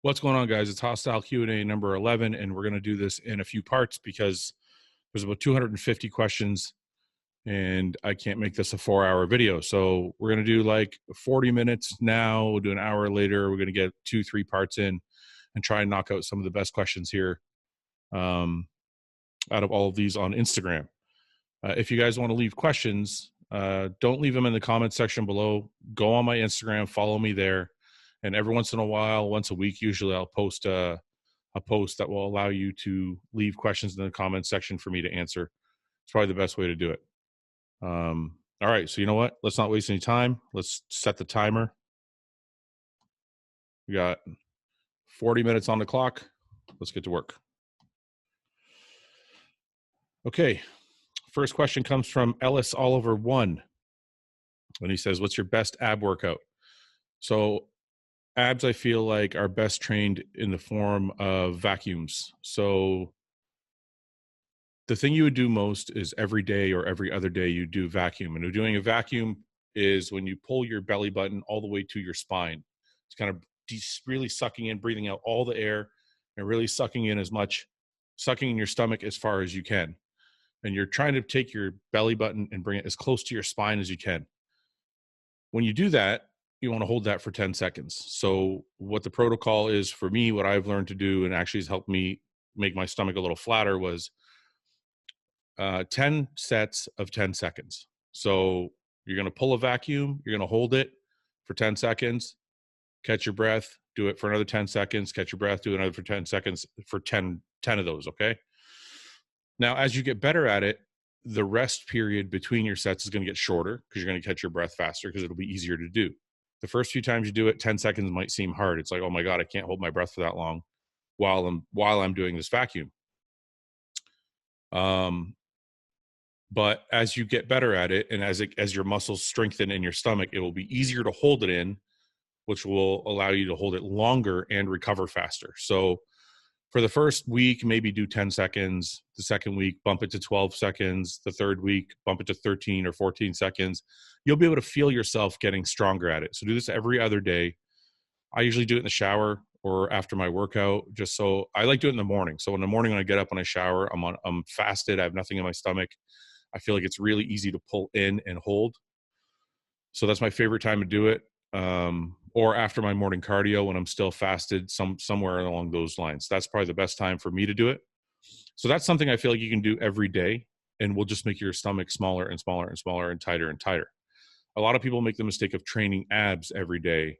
What's going on, guys? It's Hostile Q&A number 11, and we're going to do this in a few parts because there's about 250 questions, and I can't make this a 4-hour video. So we're going to do like 40 minutes now. We'll do an hour later. We're going to get 2-3 parts in and try and knock out some of the best questions here out of all of these on Instagram. If you guys want to leave questions, don't leave them in the comments section below. Go on my Instagram, follow me there. And every once in a while, once a week, usually I'll post a post that will allow you to leave questions in the comments section for me to answer. It's probably the best way to do it. All right, so you know what? Let's not waste any time. Let's set the timer. We got 40 minutes on the clock. Let's get to work. Okay, first question comes from Ellis Oliver 1. And he says, what's your best ab workout? So abs, I feel like, are best trained in the form of vacuums. So the thing you would do most is every day or every other day you do vacuum. And doing a vacuum is when you pull your belly button all the way to your spine. It's kind of really sucking in, breathing out all the air, and really sucking in your stomach as far as you can. And you're trying to take your belly button and bring it as close to your spine as you can. When you do that, you want to hold that for 10 seconds. So what the protocol is for me, what I've learned to do and actually has helped me make my stomach a little flatter was 10 sets of 10 seconds. So you're going to pull a vacuum, you're going to hold it for 10 seconds, catch your breath, do it for another 10 seconds, catch your breath, do another for 10 seconds for 10 of those, okay? Now, as you get better at it, the rest period between your sets is going to get shorter because you're going to catch your breath faster because it'll be easier to do. The first few times you do it, 10 seconds might seem hard. It's like, oh my God, I can't hold my breath for that long while I'm doing this vacuum. But as you get better at it, and as your muscles strengthen in your stomach, it will be easier to hold it in, which will allow you to hold it longer and recover faster. So for the first week, maybe do 10 seconds. The second week, bump it to 12 seconds. The third week, bump it to 13 or 14 seconds. You'll be able to feel yourself getting stronger at it. So do this every other day. I usually do it in the shower or after my workout, just so I like doing it in the morning. So in the morning when I get up, when I shower, I'm fasted. I have nothing in my stomach. I feel like it's really easy to pull in and hold. So that's my favorite time to do it. Or after my morning cardio when I'm still fasted, somewhere along those lines. That's probably the best time for me to do it. So that's something I feel like you can do every day, and will just make your stomach smaller and smaller and smaller and tighter and tighter. A lot of people make the mistake of training abs every day,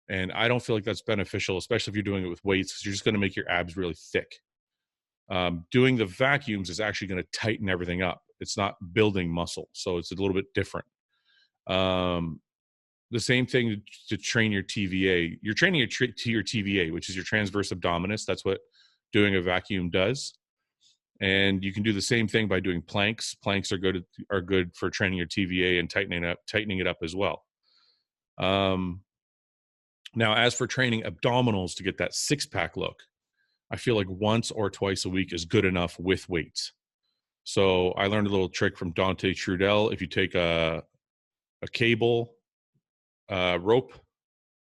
and I don't feel like that's beneficial, especially if you're doing it with weights, because you're just going to make your abs really thick. Doing the vacuums is actually going to tighten everything up. It's not building muscle, so it's a little bit different. The same thing to train your TVA. You're training your TVA, which is your transverse abdominis. That's what doing a vacuum does. And you can do the same thing by doing planks. Planks are good for training your TVA and tightening it up as well. Now, as for training abdominals to get that six-pack look, I feel like once or twice a week is good enough with weights. So I learned a little trick from Dante Trudel. If you take a cable, rope,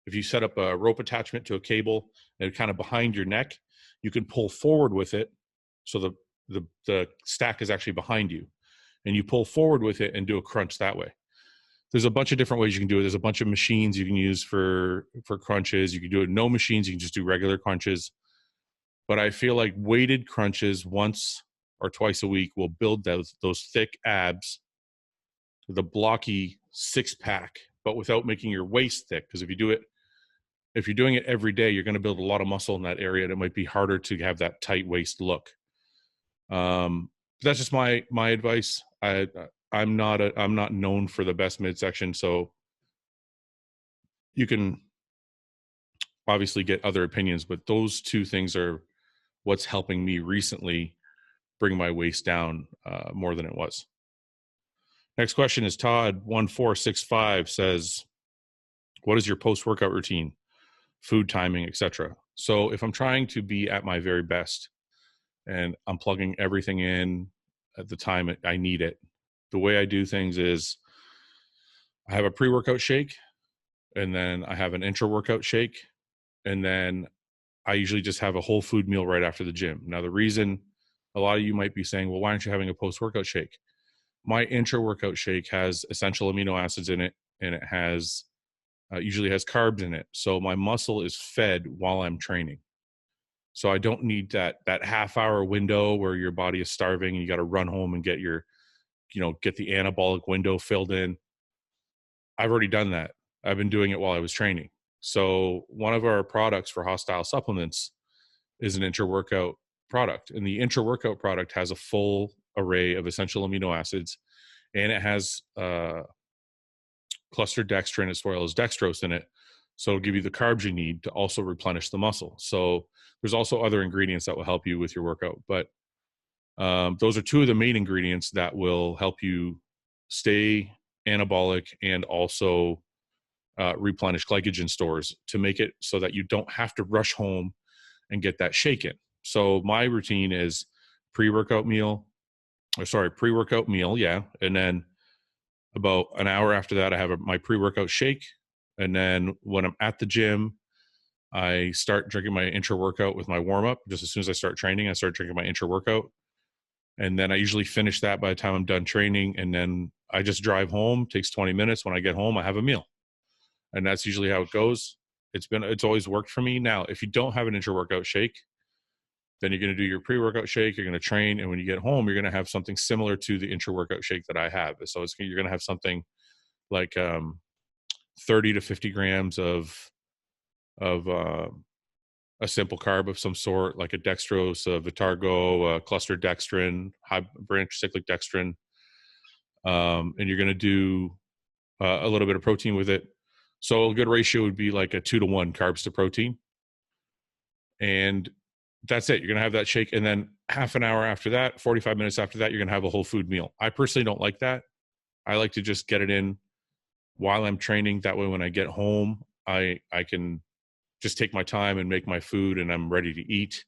if you set up a rope attachment to a cable and kind of behind your neck, you can pull forward with it. So the stack is actually behind you, and you pull forward with it and do a crunch that way. There's a bunch of different ways you can do it. There's a bunch of machines you can use for crunches. You can do it no machines. You can just do regular crunches. But I feel like weighted crunches once or twice a week will build those thick abs, the blocky six-pack, but without making your waist thick. Because if you're doing it every day, you're going to build a lot of muscle in that area, and it might be harder to have that tight waist look. That's just my advice. I'm not known for the best midsection, so you can obviously get other opinions, but those two things are what's helping me recently bring my waist down more than it was. Next question is Todd1465 says, what is your post-workout routine, food timing, etc.? So if I'm trying to be at my very best and I'm plugging everything in at the time I need it, the way I do things is I have a pre-workout shake, and then I have an intra-workout shake, and then I usually just have a whole food meal right after the gym. Now, the reason a lot of you might be saying, well, why aren't you having a post-workout shake? My intra-workout shake has essential amino acids in it, and it has usually has carbs in it. So my muscle is fed while I'm training. So I don't need that half hour window where your body is starving and you got to run home and get get the anabolic window filled in. I've already done that. I've been doing it while I was training. So one of our products for HOSSTILE supplements is an intra-workout product. And the intra-workout product has a full array of essential amino acids, and it has clustered dextrin as well as dextrose in it. So it'll give you the carbs you need to also replenish the muscle. So there's also other ingredients that will help you with your workout. But those are two of the main ingredients that will help you stay anabolic and also replenish glycogen stores to make it so that you don't have to rush home and get that shake in. So my routine is pre-workout meal, yeah. And then about an hour after that, I have my pre-workout shake. And then when I'm at the gym, I start drinking my intra-workout with my warm-up. Just as soon as I start training, I start drinking my intra-workout. And then I usually finish that by the time I'm done training. And then I just drive home. Takes 20 minutes. When I get home, I have a meal. And that's usually how it goes. It's always worked for me. Now, if you don't have an intra-workout shake, then you're going to do your pre-workout shake. You're going to train. And when you get home, you're going to have something similar to the intra-workout shake that I have. So you're going to have something like 30 to 50 grams of a simple carb of some sort, like a dextrose, a Vitargo, a clustered dextrin, high branch cyclic dextrin. And you're going to do a little bit of protein with it. So a good ratio would be like a 2-to-1 carbs to protein. And that's it. You're going to have that shake. And then half an hour after that, 45 minutes after that, you're going to have a whole food meal. I personally don't like that. I like to just get it in while I'm training. That way, when I get home, I can just take my time and make my food and I'm ready to eat.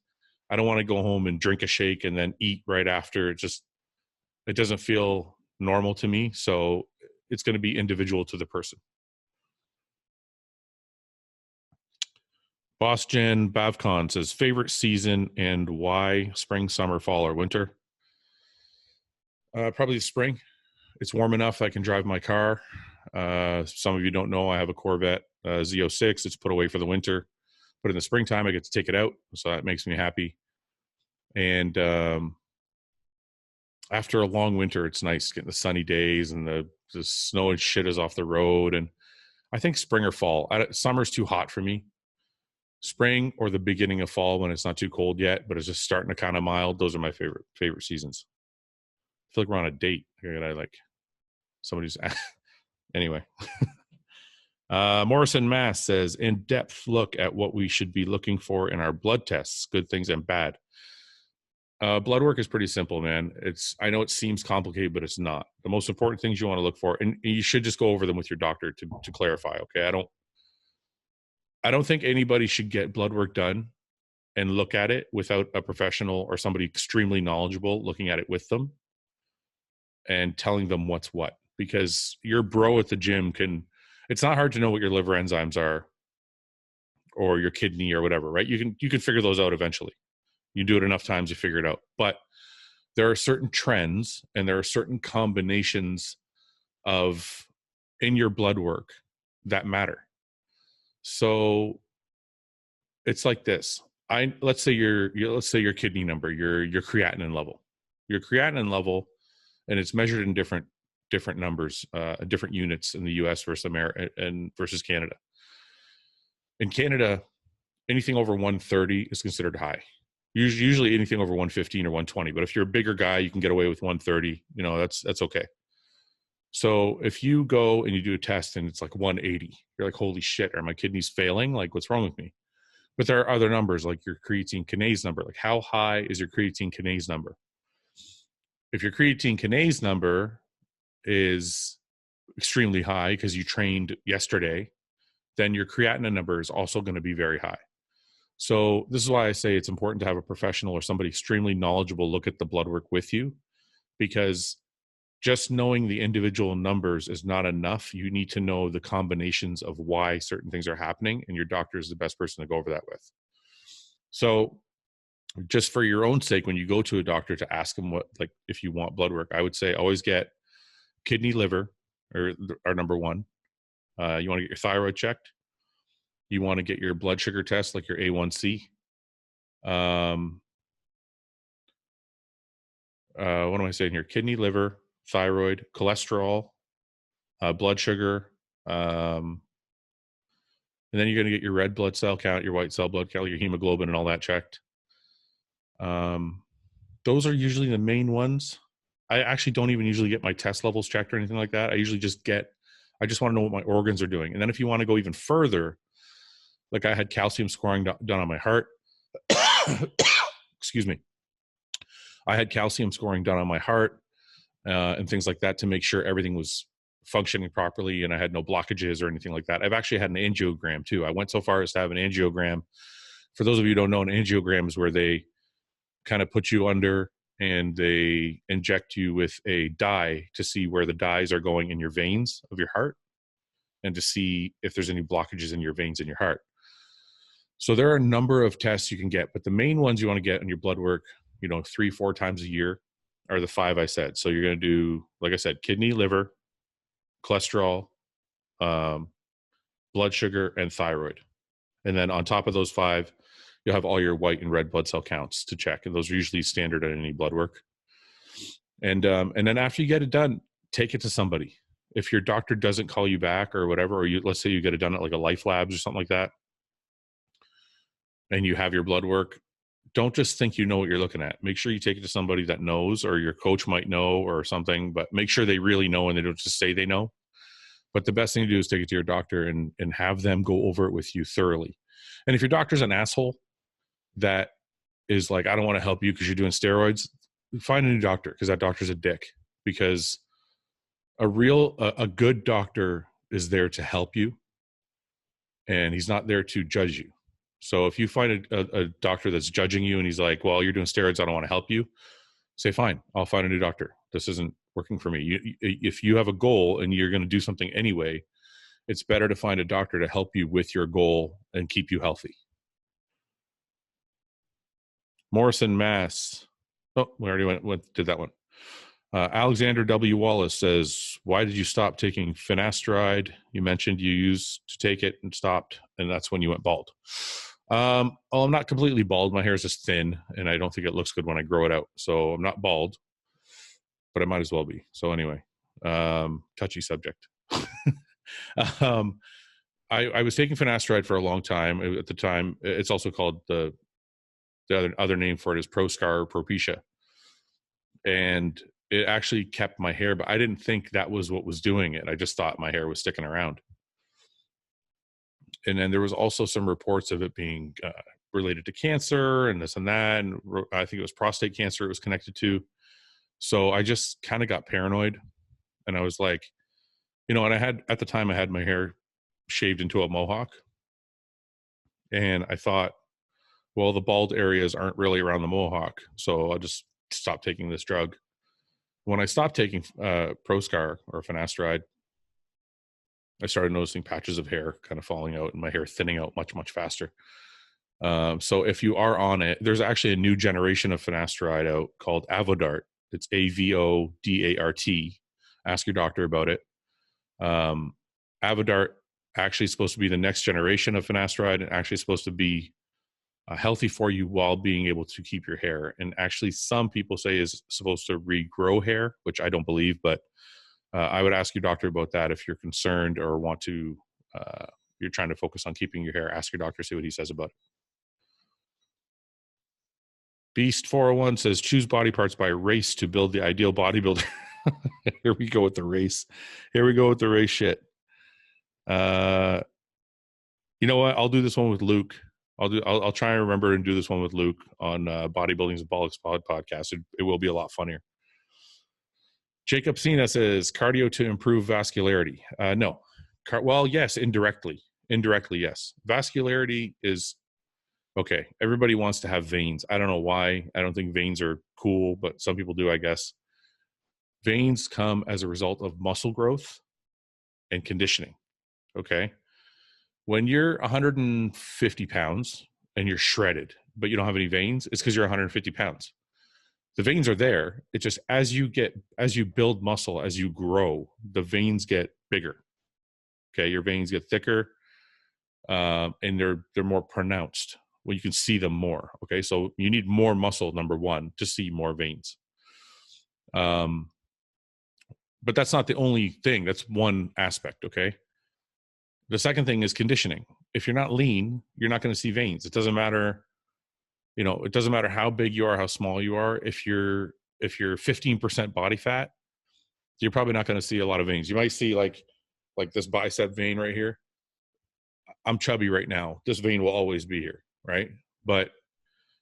I don't want to go home and drink a shake and then eat right after. It doesn't feel normal to me. So it's going to be individual to the person. Boston Bavcon says, favorite season and why? Spring, summer, fall, or winter? Probably spring. It's warm enough I can drive my car. Some of you don't know, I have a Corvette Z06. It's put away for the winter. But in the springtime, I get to take it out. So that makes me happy. And after a long winter, it's nice getting the sunny days and the snow and shit is off the road. And I think spring or fall. Summer's too hot for me. Spring or the beginning of fall when it's not too cold yet, but it's just starting to kind of mild. Those are my favorite seasons. I feel like we're on a date. Somebody's anyway. Morrison Mass says, in-depth look at what we should be looking for in our blood tests, good things and bad. Blood work is pretty simple, man. I know it seems complicated, but it's not. The most important things you want to look for, and you should just go over them with your doctor to clarify. Okay, I don't think anybody should get blood work done and look at it without a professional or somebody extremely knowledgeable looking at it with them and telling them what's what. Because your bro at the gym it's not hard to know what your liver enzymes are or your kidney or whatever, right? You can figure those out eventually. You do it enough times, you figure it out. But there are certain trends and there are certain combinations in your blood work that matter. So it's like this. Let's say your kidney number, your creatinine level, and it's measured in different numbers, different units in the U.S. versus America and versus Canada. In Canada, anything over 130 is considered high. Usually anything over 115 or 120. But if you're a bigger guy, you can get away with 130. That's okay. So if you go and you do a test and it's like 180, you're like, holy shit, are my kidneys failing? Like, what's wrong with me? But there are other numbers like your creatine kinase number. Like, how high is your creatine kinase number? If your creatine kinase number is extremely high because you trained yesterday, then your creatinine number is also going to be very high. So this is why I say it's important to have a professional or somebody extremely knowledgeable look at the blood work with you, because just knowing the individual numbers is not enough. You need to know the combinations of why certain things are happening, and your doctor is the best person to go over that with. So just for your own sake, when you go to a doctor to ask them what, like, if you want blood work, I would say always get kidney, liver, are number one. You want to get your thyroid checked. You want to get your blood sugar test, like your A1C. What am I saying here? Kidney, liver, thyroid, cholesterol, blood sugar. And then you're going to get your red blood cell count, your white cell blood count, your hemoglobin, and all that checked. Those are usually the main ones. I actually don't even usually get my test levels checked or anything like that. I usually just want to know what my organs are doing. And then if you want to go even further, like I had calcium scoring done on my heart. Excuse me. I had calcium scoring done on my heart and things like that to make sure everything was functioning properly and I had no blockages or anything like that. I've actually had an angiogram too. I went so far as to have an angiogram. For those of you who don't know, an angiogram is where they kind of put you under and they inject you with a dye to see where the dyes are going in your veins of your heart and to see if there's any blockages in your veins in your heart. So there are a number of tests you can get, but the main ones you want to get on your blood work, 3-4 times a year are the 5 I said. So you're going to do, like I said, kidney, liver, cholesterol, blood sugar, and thyroid. And then on top of those 5, you'll have all your white and red blood cell counts to check. And those are usually standard at any blood work. And then after you get it done, take it to somebody. If your doctor doesn't call you back or whatever, or let's say you get it done at like a Life Labs or something like that, and you have your blood work, don't just think you know what you're looking at. Make sure you take it to somebody that knows, or your coach might know or something, but make sure they really know and they don't just say they know. But the best thing to do is take it to your doctor and have them go over it with you thoroughly. And if your doctor's an asshole that is like, I don't want to help you because you're doing steroids, find a new doctor, because that doctor's a dick. Because a good doctor is there to help you, and he's not there to judge you. So if you find a doctor that's judging you and he's like, well, you're doing steroids, I don't want to help you, say, fine, I'll find a new doctor. This isn't working for me. If you have a goal and you're going to do something anyway, it's better to find a doctor to help you with your goal and keep you healthy. Morrison, Mass. Oh, we already did that one. Alexander W. Wallace says, why did you stop taking finasteride? You mentioned you used to take it and stopped, and that's when you went bald. I'm not completely bald. My hair is just thin, and I don't think it looks good when I grow it out. So I'm not bald, but I might as well be. So anyway, touchy subject. I was taking finasteride for a long time. At the time, it's also called the other name for it is Proscar or Propecia. And it actually kept my hair, but I didn't think that was what was doing it. I just thought my hair was sticking around. And then there was also some reports of it being related to cancer and this and that. And I think it was prostate cancer it was connected to. So I just kind of got paranoid. And I was like, and at the time I had my hair shaved into a mohawk. And I thought, well, the bald areas aren't really around the mohawk, so I'll just stop taking this drug. When I stopped taking Proscar or finasteride, I started noticing patches of hair kind of falling out and my hair thinning out much, much faster. So if you are on it, there's actually a new generation of finasteride out called Avodart. It's Avodart. Ask your doctor about it. Avodart actually is supposed to be the next generation of finasteride and actually supposed to be healthy for you while being able to keep your hair. And actually some people say is supposed to regrow hair, which I don't believe, but I would ask your doctor about that. If you're concerned or want to, you're trying to focus on keeping your hair, ask your doctor, see what he says about it. Beast 401 says, choose body parts by race to build the ideal bodybuilder. Here we go with the race. Here we go with the race shit. You know what? I'll do this one with Luke. I'll try and remember and do this one with Luke on Bodybuilding's a Bollocks podcast. It will be a lot funnier. Jacob Cena says, cardio to improve vascularity. No. Well, yes, indirectly. Indirectly, yes. Vascularity is, okay, everybody wants to have veins. I don't know why. I don't think veins are cool, but some people do, I guess. Veins come as a result of muscle growth and conditioning, okay? When you're 150 pounds and you're shredded, but you don't have any veins, it's because you're 150 pounds. The veins are there. It's just as you build muscle, as you grow, the veins get bigger. Okay, your veins get thicker, and they're more pronounced. Well, you can see them more. Okay, so you need more muscle, number one, to see more veins. But that's not the only thing. That's one aspect. Okay. The second thing is conditioning. If you're not lean, you're not going to see veins. It doesn't matter. It doesn't matter how big you are, how small you are. If you're 15% body fat, you're probably not going to see a lot of veins. You might see like this bicep vein right here. I'm chubby right now. This vein will always be here, right? But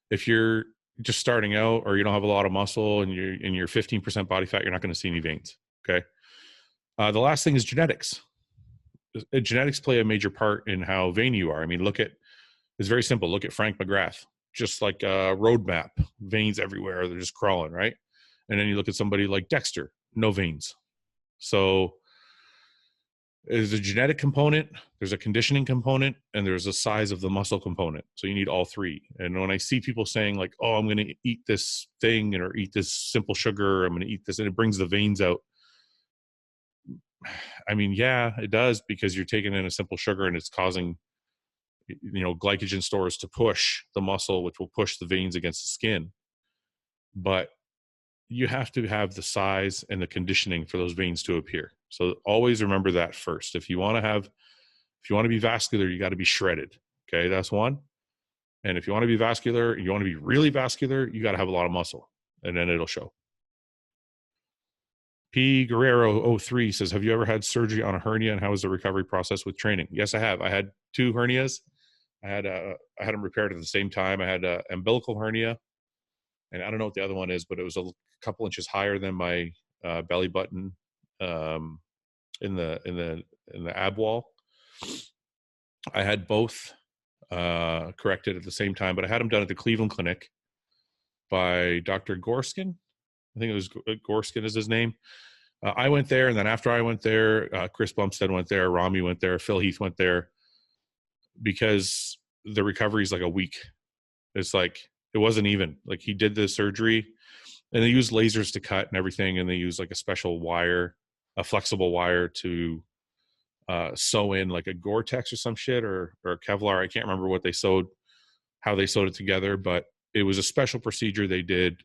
if you're just starting out or you don't have a lot of muscle and you're 15% body fat, you're not going to see any veins. Okay. The last thing is genetics. Genetics play a major part in how vain you are. I mean, it's very simple. Look at Frank McGrath, just like a road map, veins everywhere. They're just crawling, right? And then you look at somebody like Dexter, no veins. So there's a genetic component, there's a conditioning component, and there's a size of the muscle component. So you need all three. And when I see people saying like, oh, I'm going to eat this thing or eat this simple sugar, I'm going to eat this, and it brings the veins out. I mean, yeah, it does, because you're taking in a simple sugar and it's causing, glycogen stores to push the muscle, which will push the veins against the skin. But you have to have the size and the conditioning for those veins to appear. So always remember that first. If you want to be vascular, you got to be shredded. Okay, that's one. And if you want to be vascular, you want to be really vascular, you got to have a lot of muscle, and then it'll show. P. Guerrero 03 says, have you ever had surgery on a hernia, and how was the recovery process with training? Yes, I have. I had 2 hernias. I had them repaired at the same time. I had an umbilical hernia, and I don't know what the other one is, but it was a couple inches higher than my belly button in the ab wall. I had both corrected at the same time, but I had them done at the Cleveland Clinic by Dr. Gorskin. I think it was Gorskin is his name. I went there, and then after I went there, Chris Bumstead went there, Rami went there, Phil Heath went there, because the recovery is like a week. It's like, it wasn't even. Like, he did the surgery, and they used lasers to cut and everything, and they used like a special wire, a flexible wire to sew in like a Gore-Tex or some shit, or Kevlar. I can't remember how they sewed it together, but it was a special procedure they did.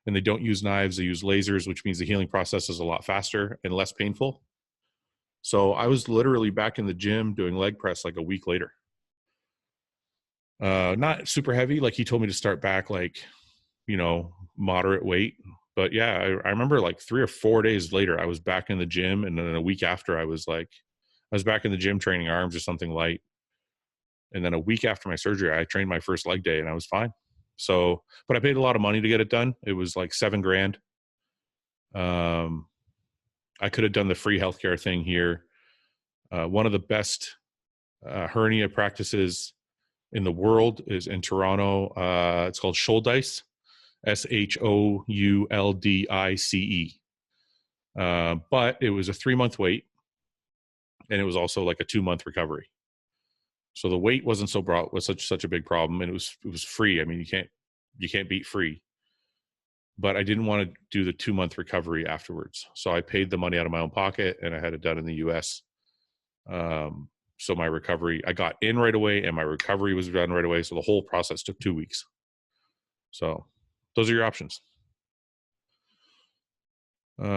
And they don't use knives, they use lasers, which means the healing process is a lot faster and less painful. So I was literally back in the gym doing leg press like a week later. Not super heavy. Like, he told me to start back like, moderate weight. But yeah, I remember like 3 or 4 days later, I was back in the gym. And then a week after, I was back in the gym training arms or something light. And then a week after my surgery, I trained my first leg day, and I was fine. So, but I paid a lot of money to get it done. It was like $7,000. I could have done the free healthcare thing here. One of the best hernia practices in the world is in Toronto. It's called Shouldice, SHOULDICE. But it was a 3-month wait, and it was also like a 2-month recovery. So the weight wasn't was such a big problem, and it was free. I mean, you can't beat free. But I didn't want to do the 2-month recovery afterwards, so I paid the money out of my own pocket, and I had it done in the U.S. So my recovery, I got in right away, and my recovery was done right away. So the whole process took 2 weeks. So those are your options.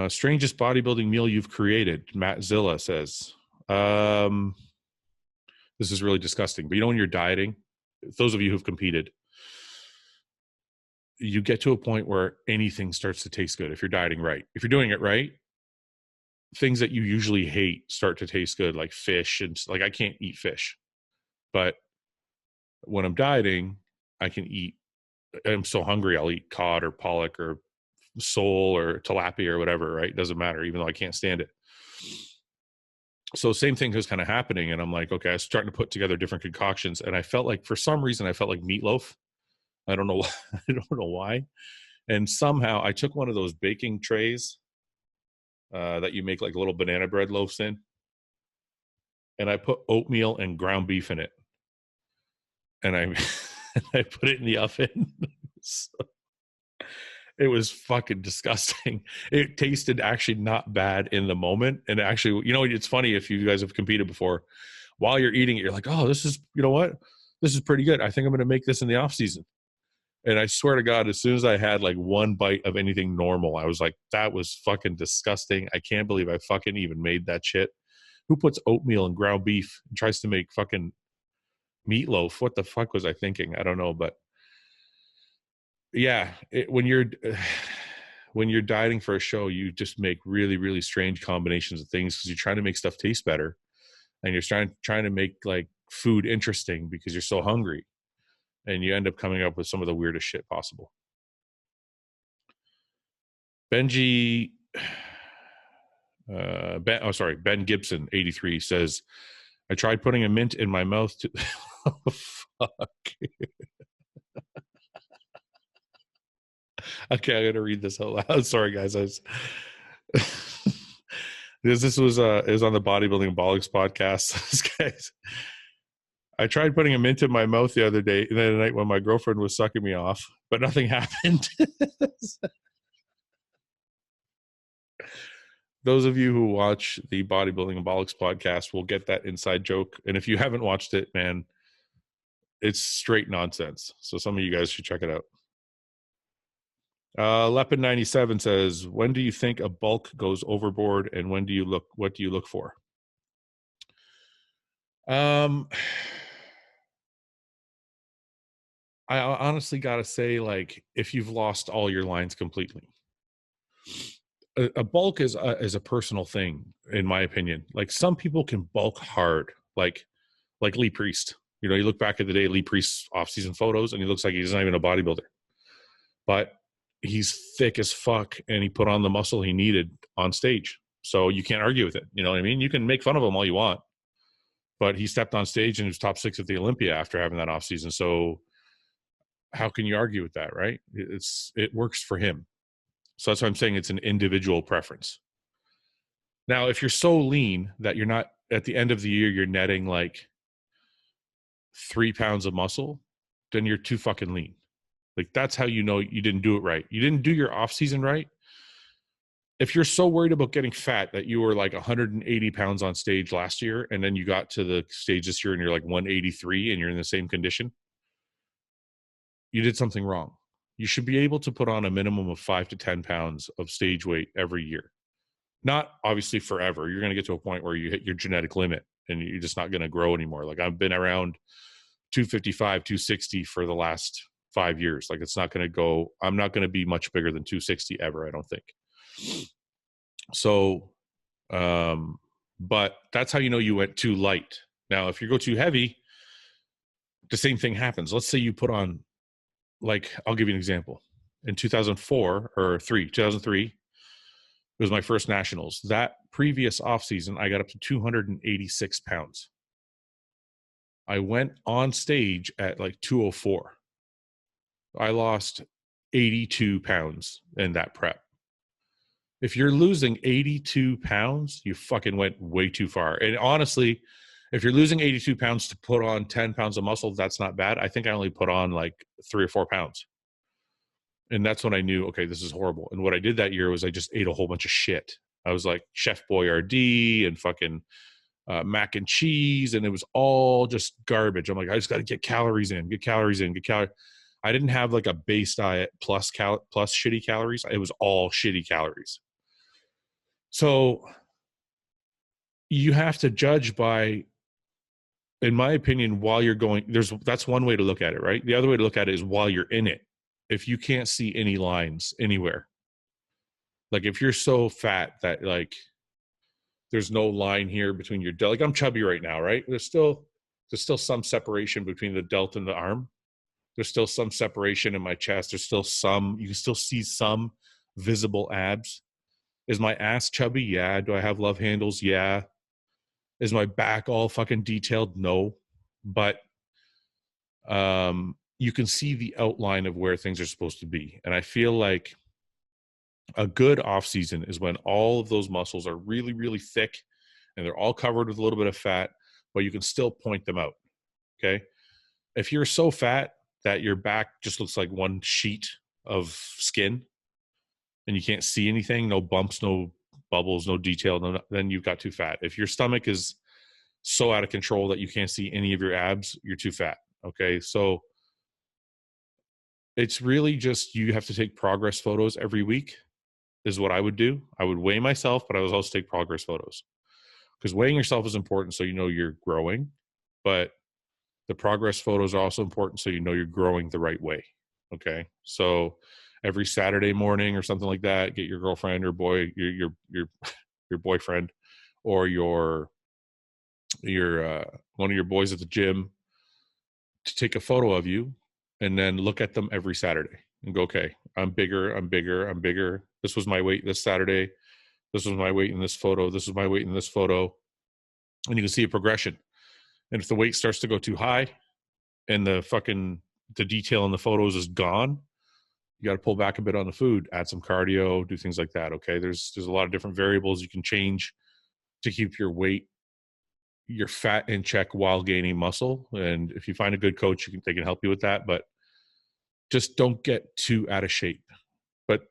Strangest bodybuilding meal you've created, Matt Zilla says. This is really disgusting, but when you're dieting, those of you who've competed, you get to a point where anything starts to taste good if you're dieting right. If you're doing it right, things that you usually hate start to taste good, like fish. And like, I can't eat fish, but when I'm dieting, I can eat. I'm so hungry, I'll eat cod or pollock or sole or tilapia or whatever, right? It doesn't matter, even though I can't stand it. So same thing was kind of happening. And I'm like, okay, I was starting to put together different concoctions. And I felt like, for some reason, I felt like meatloaf. I don't know. I don't know why. And somehow I took one of those baking trays that you make like little banana bread loaves in, and I put oatmeal and ground beef in it. And I put it in the oven. So it was fucking disgusting. It tasted actually not bad in the moment. And actually, you know, it's funny if you guys have competed before, while you're eating it, you're like, oh, this is, you know what? This is pretty good. I think I'm going to make this in the off season. And I swear to God, as soon as I had like one bite of anything normal, I was like, that was fucking disgusting. I can't believe I fucking even made that shit. Who puts oatmeal and ground beef and tries to make fucking meatloaf? What the fuck was I thinking? I don't know. But yeah, when you're dieting for a show, you just make really, really strange combinations of things because you're trying to make stuff taste better. And you're trying to make like food interesting because you're so hungry. And you end up coming up with some of the weirdest shit possible. Benji, Ben Gibson, 83 says, I tried putting a mint in my mouth to, oh, fuck. Okay, I'm going to read this out loud. Sorry, guys. This was it was on the Bodybuilding Bollocks podcast. This guy's, I tried putting a mint in my mouth the other day, and then the night when my girlfriend was sucking me off, but nothing happened. Those of you who watch the Bodybuilding and Bollocks podcast will get that inside joke. And if you haven't watched it, man, it's straight nonsense. So some of you guys should check it out. Lepin97 says, when do you think a bulk goes overboard, and what do you look for? I honestly got to say, like, if you've lost all your lines completely, a bulk is a personal thing, in my opinion. Like, some people can bulk hard, like Lee Priest. You know, you look back at the day, Lee Priest's off-season photos, and he looks like he's not even a bodybuilder. But he's thick as fuck, and he put on the muscle he needed on stage. So you can't argue with it. You know what I mean? You can make fun of him all you want, but he stepped on stage and he was top 6 at the Olympia after having that off-season. So how can you argue with that, right? It works for him. So that's why I'm saying it's an individual preference. Now, if you're so lean that you're not, at the end of the year, you're netting like 3 pounds of muscle, then you're too fucking lean. Like, that's how you know you didn't do it right. You didn't do your off season right. If you're so worried about getting fat that you were like 180 pounds on stage last year, and then you got to the stage this year and you're like 183 and you're in the same condition, you did something wrong. You should be able to put on a minimum of 5 to 10 pounds of stage weight every year. Not obviously forever. You're going to get to a point where you hit your genetic limit and you're just not going to grow anymore. Like, I've been around 255, 260 for the last 5 years. Like, it's not going to go, I'm not going to be much bigger than 260 ever, I don't think. So, but that's how you know you went too light. Now, if you go too heavy, the same thing happens. Let's say you put on, like, I'll give you an example. In 2003, it was my first nationals. That previous off season, I got up to 286 pounds. I went on stage at like 204. I lost 82 pounds in that prep. If you're losing 82 pounds, you fucking went way too far. And honestly, if you're losing 82 pounds to put on 10 pounds of muscle, that's not bad. I think I only put on like 3 or 4 pounds. And that's when I knew, okay, this is horrible. And what I did that year was I just ate a whole bunch of shit. I was like Chef Boyardee and fucking mac and cheese, and it was all just garbage. I'm like, I just got to get calories in. I didn't have like a base diet plus shitty calories. It was all shitty calories. So you have to judge by, in my opinion, while you're going, that's one way to look at it, right? The other way to look at it is while you're in it. If you can't see any lines anywhere, like if you're so fat that like there's no line here between your like, I'm chubby right now, right? There's still some separation between the delt and the arm. There's still some separation in my chest. There's still some, you can still see some visible abs. Is my ass chubby? Yeah. Do I have love handles? Yeah. Is my back all fucking detailed? No. But you can see the outline of where things are supposed to be. And I feel like a good off season is when all of those muscles are really, really thick and they're all covered with a little bit of fat, but you can still point them out. Okay. If you're so fat that your back just looks like one sheet of skin and you can't see anything, no bumps, no bubbles, no detail, then you've got too fat. If your stomach is so out of control that you can't see any of your abs, you're too fat. Okay. So it's really just, you have to take progress photos every week is what I would do. I would weigh myself, but I would also take progress photos, because weighing yourself is important so you know you're growing, but the progress photos are also important so you know you're growing the right way. Okay. So every Saturday morning or something like that, get your girlfriend or boy, your boyfriend, or your one of your boys at the gym to take a photo of you, and then look at them every Saturday and go, okay, I'm bigger, I'm bigger, I'm bigger. This was my weight this Saturday. This was my weight in this photo. This was my weight in this photo. And you can see a progression. And if the weight starts to go too high and the detail in the photos is gone, you got to pull back a bit on the food, add some cardio, do things like that. Okay. There's a lot of different variables you can change to keep your weight, your fat in check while gaining muscle. And if you find a good coach, they can help you with that, but just don't get too out of shape. But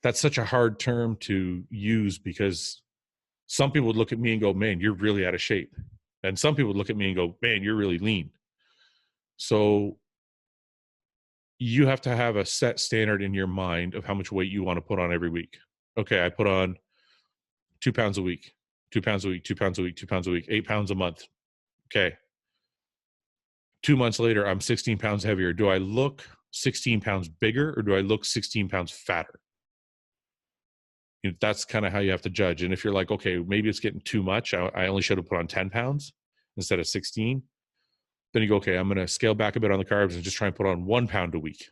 that's such a hard term to use, because some people would look at me and go, man, you're really out of shape. And some people would look at me and go, man, you're really lean. So you have to have a set standard in your mind of how much weight you want to put on every week. Okay, I put on 2 pounds a week, 2 pounds a week, 2 pounds a week, 2 pounds a week, 8 pounds a month. Okay. 2 months later, I'm 16 pounds heavier. Do I look 16 pounds bigger, or do I look 16 pounds fatter? That's kind of how you have to judge. And if you're like, okay, maybe it's getting too much, I only should have put on 10 pounds instead of 16, then you go, okay, I'm going to scale back a bit on the carbs and just try and put on 1 pound a week.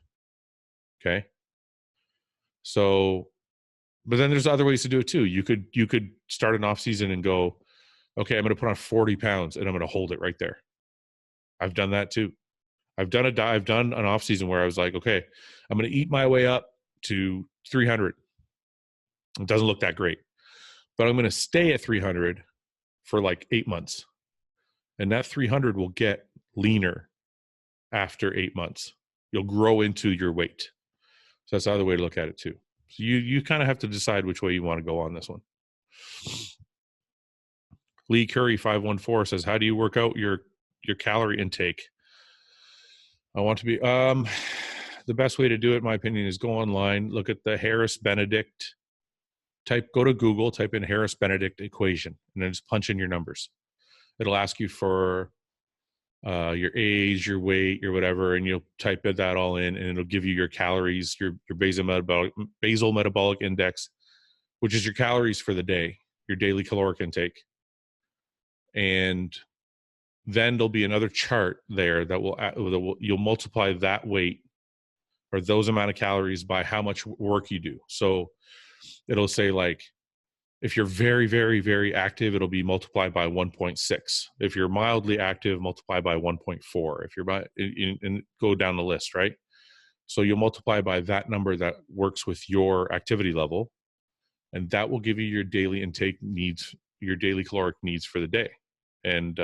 Okay. So, but then there's other ways to do it too. You could start an off season and go, okay, I'm going to put on 40 pounds and I'm going to hold it right there. I've done that too. I've done an off season where I was like, okay, I'm going to eat my way up to 300. It doesn't look that great, but I'm going to stay at 300 for like 8 months. And that 300 will get leaner after 8 months. You'll grow into your weight. So that's the other way to look at it too. So you kind of have to decide which way you want to go on this one. Lee Curry 514 says, how do you work out your calorie intake? I want to be, the best way to do it, in my opinion, is go online, look at the Harris Benedict, go to Google, type in Harris Benedict equation, and then just punch in your numbers. It'll ask you for your age, your weight, your whatever, and you'll type that all in, and it'll give you your calories, your basal metabolic index, which is your calories for the day, your daily caloric intake. And then there'll be another chart there that you'll multiply that weight or those amount of calories by how much work you do. So it'll say, like, if you're very, very, very active, it'll be multiplied by 1.6. If you're mildly active, multiply by 1.4. If you're and go down the list, right? So you'll multiply by that number that works with your activity level, and that will give you your daily intake needs, your daily caloric needs for the day. And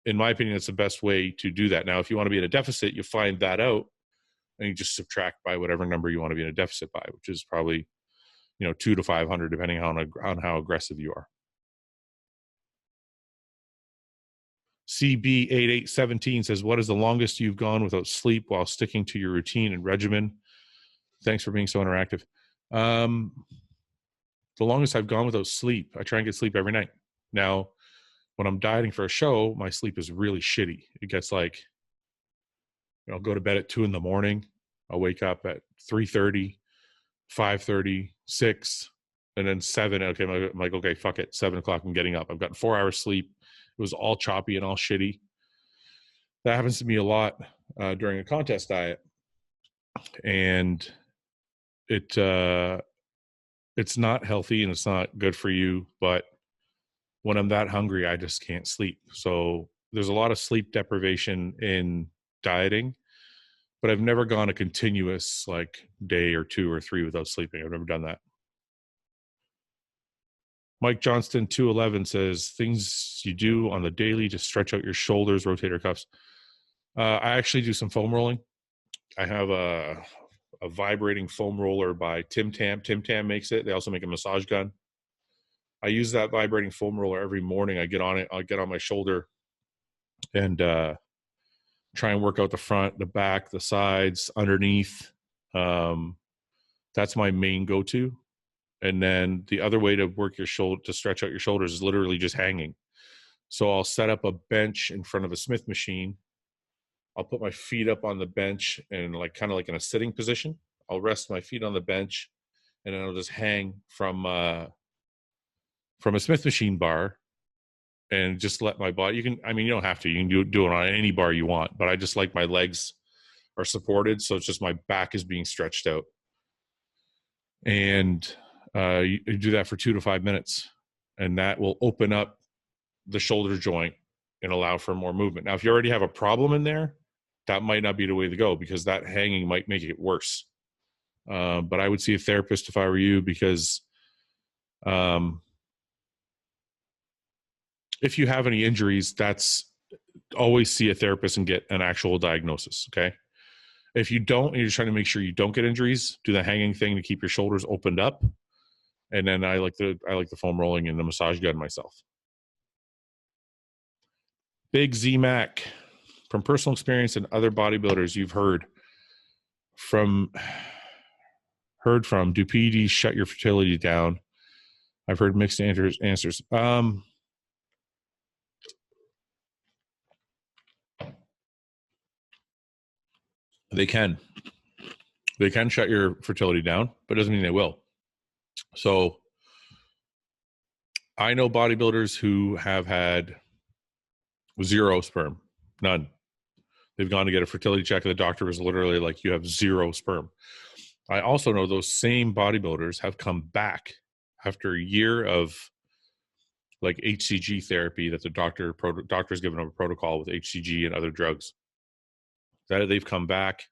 in my opinion, that's the best way to do that. Now, if you want to be in a deficit, you find that out and you just subtract by whatever number you want to be in a deficit by, which is probably 2 to 500, depending on how aggressive you are. CB8817 says, what is the longest you've gone without sleep while sticking to your routine and regimen? Thanks for being so interactive. The longest I've gone without sleep, I try and get sleep every night. Now, when I'm dieting for a show, my sleep is really shitty. It gets like, I'll go to bed at 2 a.m. I'll wake up at 3:30, 5:30, 6, and then 7. Okay, I'm like, okay, fuck it. 7 o'clock, I'm getting up. I've gotten 4 hours sleep. It was all choppy and all shitty. That happens to me a lot during a contest diet. And it's not healthy and it's not good for you. But when I'm that hungry, I just can't sleep. So there's a lot of sleep deprivation in dieting, but I've never gone a continuous like day or 2 or 3 without sleeping. I've never done that. Mike Johnston 211 says, things you do on the daily to stretch out your shoulders, rotator cuffs. I actually do some foam rolling. I have a vibrating foam roller by Tim Tam. Tim Tam makes it. They also make a massage gun. I use that vibrating foam roller every morning. I get on it. I'll get on my shoulder and try and work out the front, the back, the sides, underneath. That's my main go-to. And then the other way to work your shoulder, to stretch out your shoulders, is literally just hanging. So I'll set up a bench in front of a Smith machine. I'll put my feet up on the bench and kind of like in a sitting position. I'll rest my feet on the bench, and then I'll just hang from a Smith machine bar, and just let my body. You don't have to. You can do it on any bar you want, but I just like my legs are supported, so it's just my back is being stretched out. And you do that for 2 to 5 minutes, and that will open up the shoulder joint and allow for more movement. Now, if you already have a problem in there, that might not be the way to go, because that hanging might make it worse. But I would see a therapist if I were you, because if you have any injuries, that's always see a therapist and get an actual diagnosis. Okay. If you don't, and you're trying to make sure you don't get injuries, do the hanging thing to keep your shoulders opened up. And then I like the foam rolling and the massage gun myself. Big Z Mac, from personal experience and other bodybuilders you've heard from, do PEDs shut your fertility down? I've heard mixed answers. They can shut your fertility down, but it doesn't mean they will. So I know bodybuilders who have had 0 sperm, none. They've gone to get a fertility check, and the doctor was literally like, you have 0 sperm. I also know those same bodybuilders have come back after a year of like HCG therapy that the doctor's given them a protocol with HCG and other drugs, that they've come back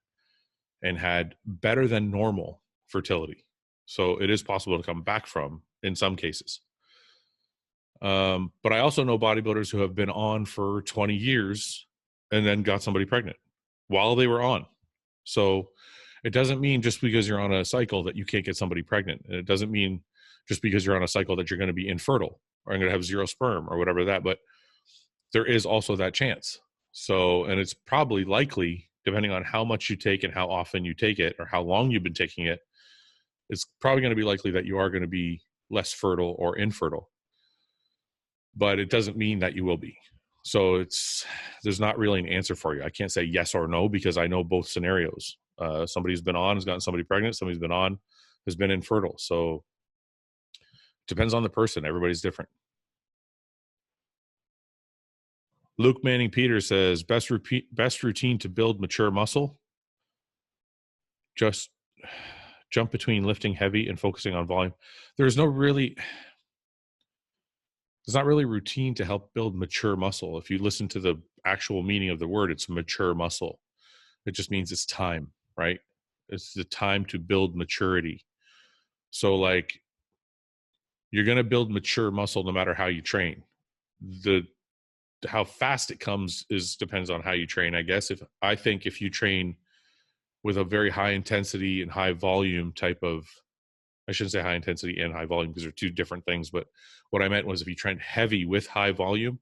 and had better than normal fertility. So it is possible to come back from in some cases. But I also know bodybuilders who have been on for 20 years and then got somebody pregnant while they were on. So it doesn't mean just because you're on a cycle that you can't get somebody pregnant. And it doesn't mean just because you're on a cycle that you're going to be infertile or going to have 0 sperm or whatever that, but there is also that chance. So, and it's probably likely, depending on how much you take and how often you take it or how long you've been taking it, it's probably going to be likely that you are going to be less fertile or infertile. But it doesn't mean that you will be. So there's not really an answer for you. I can't say yes or no, because I know both scenarios. Somebody who's been on has gotten somebody pregnant. Somebody who's been on has been infertile. So it depends on the person. Everybody's different. Luke Manning Peter says, best routine to build mature muscle. Just jump between lifting heavy and focusing on volume. There's not really routine to help build mature muscle. If you listen to the actual meaning of the word, it's mature muscle. It just means it's time, right? It's the time to build maturity. So like, you're going to build mature muscle no matter how you train. How fast it comes depends on how you train, I guess. If you train with a very high intensity and high volume type of, I shouldn't say high intensity and high volume because they're two different things, but what I meant was if you train heavy with high volume,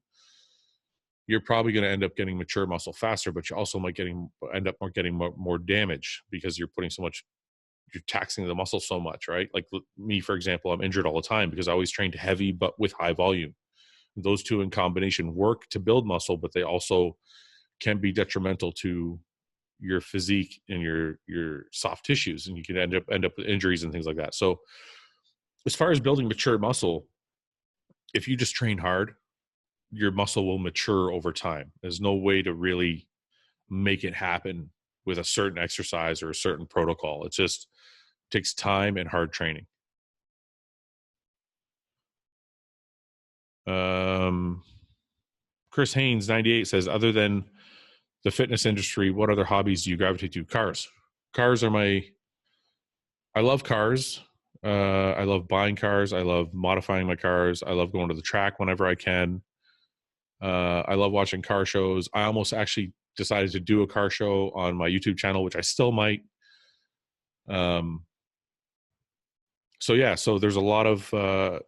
you're probably going to end up getting mature muscle faster, but you also might end up getting more damage because you're taxing the muscle so much, right? Like me, for example, I'm injured all the time because I always trained heavy but with high volume. Those two in combination work to build muscle, but they also can be detrimental to your physique and your soft tissues, and you can end up with injuries and things like that. So as far as building mature muscle, if you just train hard, your muscle will mature over time. There's no way to really make it happen with a certain exercise or a certain protocol. It just takes time and hard training. Chris Haynes 98 says, other than the fitness industry, what other hobbies do you gravitate to? Cars are I love cars. I love buying cars. I love modifying my cars. I love going to the track whenever I can. I love watching car shows. I almost actually decided to do a car show on my YouTube channel, which I still might. So yeah, so there's a lot of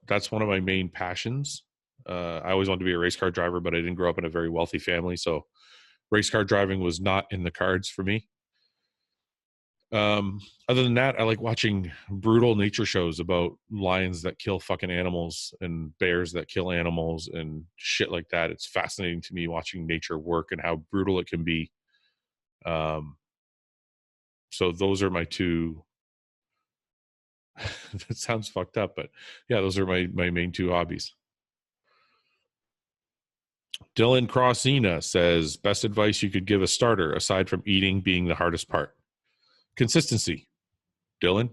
that's one of my main passions. I always wanted to be a race car driver, but I didn't grow up in a very wealthy family, so race car driving was not in the cards for me. Other than that, I like watching brutal nature shows about lions that kill fucking animals and bears that kill animals and shit like that. It's fascinating to me watching nature work and how brutal it can be. So those are my two. That sounds fucked up, but yeah, those are my main two hobbies. Dylan Crossina says, best advice you could give a starter aside from eating being the hardest part. Consistency. Dylan,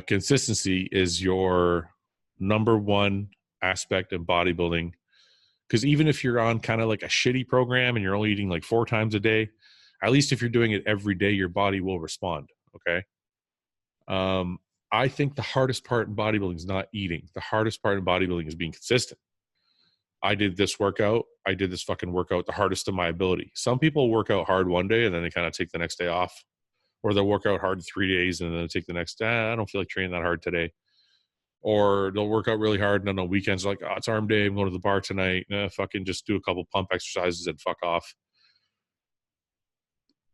consistency is your number one aspect of bodybuilding, because even if you're on kind of like a shitty program and you're only eating like 4 times a day, at least if you're doing it every day, your body will respond. Okay. I think the hardest part in bodybuilding is not eating. The hardest part in bodybuilding is being consistent. I did this workout. I did this fucking workout the hardest of my ability. Some people work out hard one day and then they kind of take the next day off, or they'll work out hard 3 days and then take the next day. I don't feel like training that hard today. Or they'll work out really hard and then on weekends like, oh, it's arm day. I'm going to the bar tonight. Fucking just do a couple pump exercises and fuck off.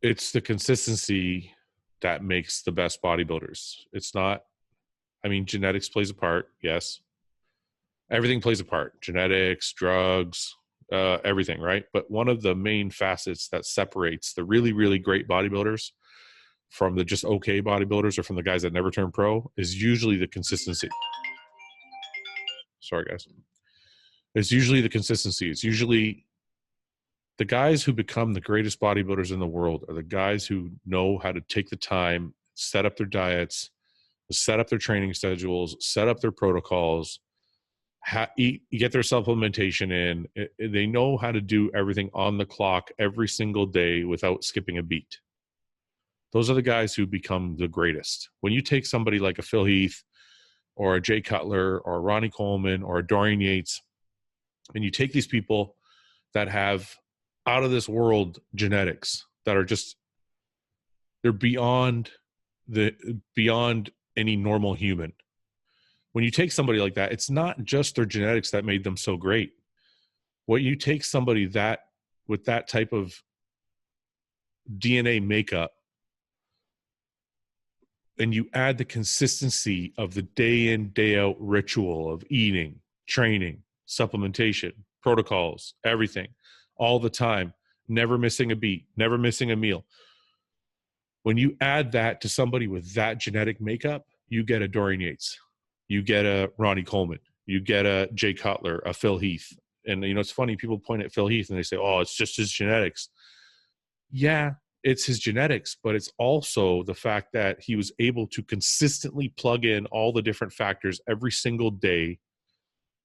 It's the consistency that makes the best bodybuilders. It's not, I mean, genetics plays a part. Yes. Everything plays a part. Genetics, drugs, everything, right? But one of the main facets that separates the really, really great bodybuilders from the just okay bodybuilders or from the guys that never turn pro is usually the consistency. Sorry, guys. It's usually the consistency. It's usually the guys who become the greatest bodybuilders in the world are the guys who know how to take the time, set up their diets, set up their training schedules, set up their protocols, get their supplementation in. They know how to do everything on the clock every single day without skipping a beat. Those are the guys who become the greatest. When you take somebody like a Phil Heath or a Jay Cutler or a Ronnie Coleman or a Dorian Yates, and you take these people that have out of this world genetics that are just, they're beyond any normal human. When you take somebody like that, it's not just their genetics that made them so great. When you take somebody that with that type of DNA makeup and you add the consistency of the day in, day out ritual of eating, training, supplementation, protocols, everything, all the time, never missing a beat, never missing a meal. When you add that to somebody with that genetic makeup, you get a Dorian Yates, you get a Ronnie Coleman, you get a Jay Cutler, a Phil Heath. And, you know, it's funny, people point at Phil Heath and they say, oh, it's just his genetics. Yeah, it's his genetics, but it's also the fact that he was able to consistently plug in all the different factors every single day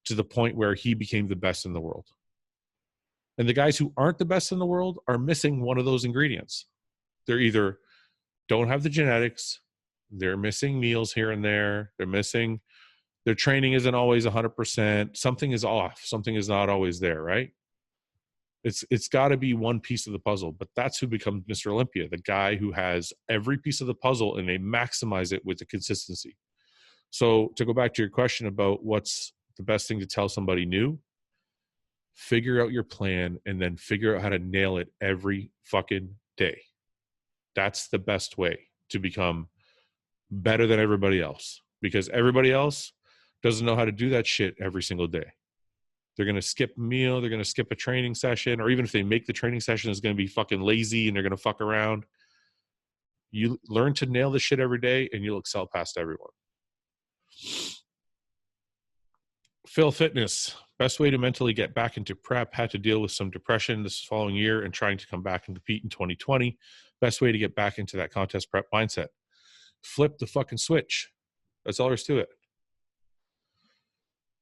to the point where he became the best in the world. And the guys who aren't the best in the world are missing one of those ingredients. They're either don't have the genetics, they're missing meals here and there, they're missing, their training isn't always 100%, something is off, something is not always there, right? It's got to be one piece of the puzzle, but that's who becomes Mr. Olympia, the guy who has every piece of the puzzle and they maximize it with the consistency. So to go back to your question about what's the best thing to tell somebody new, figure out your plan and then figure out how to nail it every fucking day. That's the best way to become better than everybody else, because everybody else doesn't know how to do that shit every single day. They're going to skip a meal. They're going to skip a training session, or even if they make the training session, it's going to be fucking lazy and they're going to fuck around. You learn to nail this shit every day and you'll excel past everyone. Phil Fitness, best way to mentally get back into prep, had to deal with some depression this following year and trying to come back and compete in 2020. Best way to get back into that contest prep mindset. Flip the fucking switch. That's all there is to it.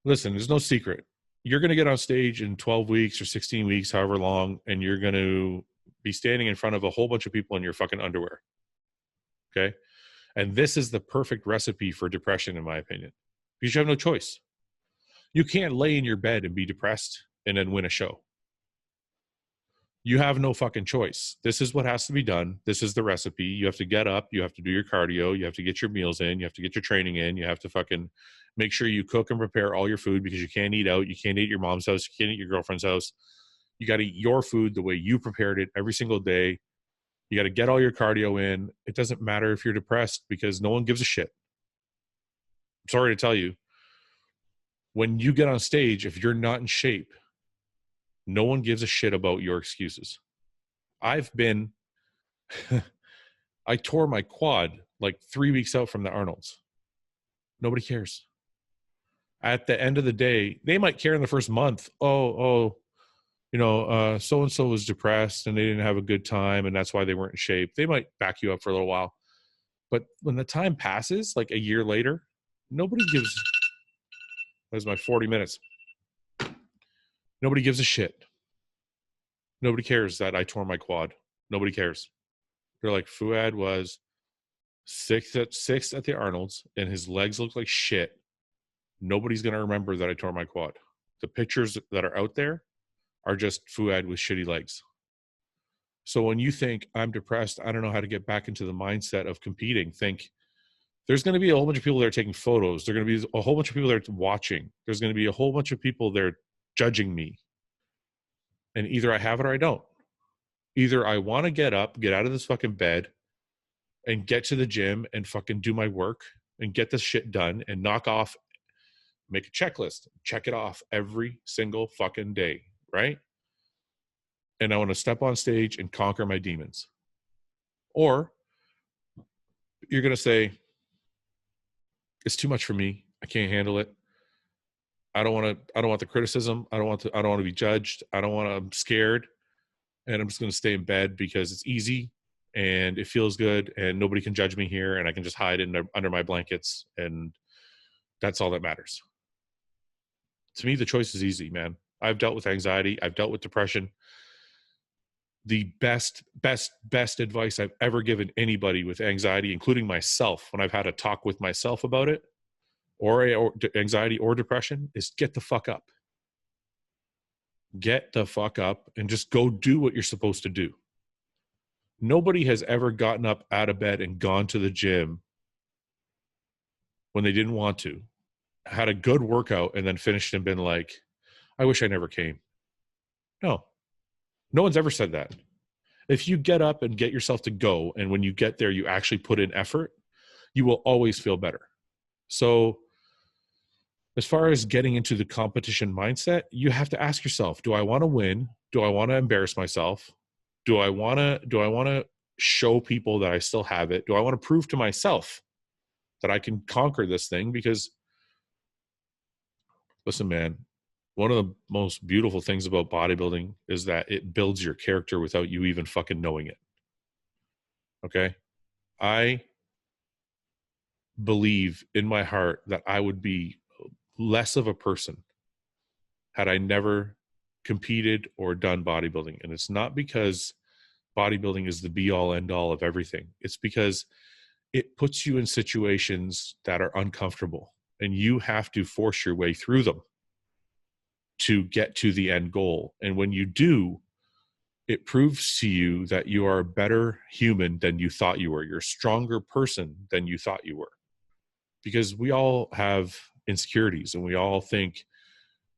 Listen, there's no secret. You're going to get on stage in 12 weeks or 16 weeks, however long, and you're going to be standing in front of a whole bunch of people in your fucking underwear. Okay? And this is the perfect recipe for depression, in my opinion, because you have no choice. You can't lay in your bed and be depressed. and then win a show. You have no fucking choice. This is what has to be done. This is the recipe. You have to get up. You have to do your cardio. You have to get your meals in. You have to get your training in. You have to fucking make sure you cook and prepare all your food, because you can't eat out. You can't eat at your mom's house. You can't eat at your girlfriend's house. You got to eat your food the way you prepared it every single day. You got to get all your cardio in. It doesn't matter if you're depressed, because no one gives a shit. I'm sorry to tell you. When you get on stage, if you're not in shape, no one gives a shit about your excuses. I tore my quad like 3 weeks out from the Arnold's. Nobody cares. At the end of the day, they might care in the first month. So-and-so was depressed and they didn't have a good time, and that's why they weren't in shape. They might back you up for a little while. But when the time passes, like a year later, nobody gives... That's my 40 minutes. Nobody gives a shit. Nobody cares that I tore my quad. Nobody cares. They're like, Fouad was sixth at the Arnold's and his legs look like shit. Nobody's going to remember that I tore my quad. The pictures that are out there are just Fouad with shitty legs. So when you think I'm depressed, I don't know how to get back into the mindset of competing, think there's going to be a whole bunch of people that are taking photos. There's going to be a whole bunch of people that are watching. There's going to be a whole bunch of people that are judging me. And either I have it or I don't. Either I want to get up, get out of this fucking bed, and get to the gym and fucking do my work and get this shit done and knock off, make a checklist, check it off every single fucking day, right? And I want to step on stage and conquer my demons. Or you're going to say, it's too much for me. I can't handle it. I don't want the criticism. I don't want to be judged. I'm scared. And I'm just going to stay in bed because it's easy and it feels good and nobody can judge me here and I can just hide under my blankets and that's all that matters. To me, the choice is easy, man. I've dealt with anxiety. I've dealt with depression. The best advice I've ever given anybody with anxiety, including myself, when I've had a talk with myself about it, or anxiety or depression, is get the fuck up. Get the fuck up and just go do what you're supposed to do. Nobody has ever gotten up out of bed and gone to the gym when they didn't want to, had a good workout, and then finished and been like, I wish I never came. No one's ever said that. If you get up and get yourself to go, and when you get there, you actually put in effort, you will always feel better. So as far as getting into the competition mindset, you have to ask yourself, do I want to win? Do I want to embarrass myself? Do I want to show people that I still have it? Do I want to prove to myself that I can conquer this thing? Because listen, man, one of the most beautiful things about bodybuilding is that it builds your character without you even fucking knowing it. Okay? I believe in my heart that I would be less of a person had I never competed or done bodybuilding. And it's not because bodybuilding is the be all end all of everything. It's because it puts you in situations that are uncomfortable and you have to force your way through them to get to the end goal. And when you do, it proves to you that you are a better human than you thought you were. You're a stronger person than you thought you were. Because we all have insecurities and we all think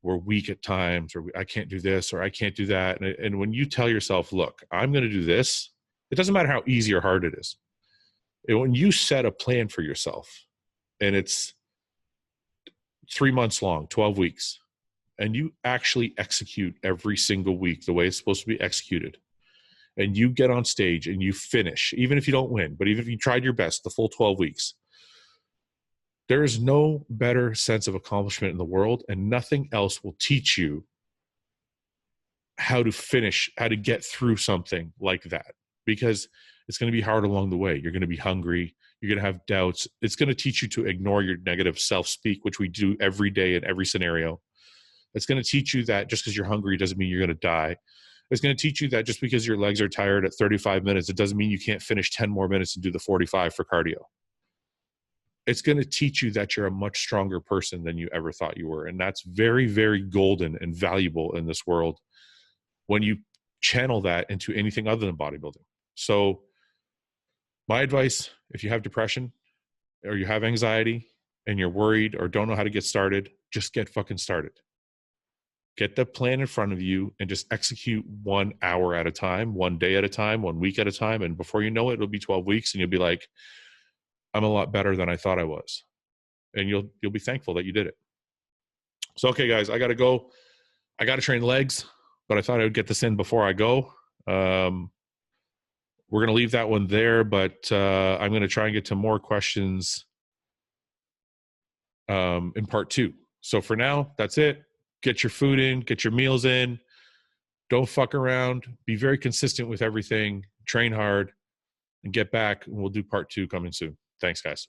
we're weak at times, or I can't do this, or I can't do that. And when you tell yourself, look, I'm going to do this, it doesn't matter how easy or hard it is. And when you set a plan for yourself and it's 3 months long, 12 weeks, and you actually execute every single week the way it's supposed to be executed, and you get on stage and you finish, even if you don't win, but even if you tried your best the full 12 weeks, there is no better sense of accomplishment in the world, and nothing else will teach you how to finish, how to get through something like that, because it's going to be hard along the way. You're going to be hungry. You're going to have doubts. It's going to teach you to ignore your negative self-speak, which we do every day in every scenario. It's going to teach you that just because you're hungry doesn't mean you're going to die. It's going to teach you that just because your legs are tired at 35 minutes, it doesn't mean you can't finish 10 more minutes and do the 45 for cardio. it's going to teach you that you're a much stronger person than you ever thought you were. And that's very, very golden and valuable in this world when you channel that into anything other than bodybuilding. So my advice, if you have depression or you have anxiety and you're worried or don't know how to get started, just get fucking started. Get the plan in front of you and just execute 1 hour at a time, 1 day at a time, 1 week at a time. And before you know it, it'll be 12 weeks and you'll be like, I'm a lot better than I thought I was. And you'll be thankful that you did it. So, okay, guys, I got to go. I got to train legs, but I thought I would get this in before I go. We're going to leave that one there, but I'm going to try and get to more questions in part 2. So for now, that's it. Get your food in, get your meals in. Don't fuck around. Be very consistent with everything. Train hard and get back. And we'll do part 2 coming soon. Thanks, guys.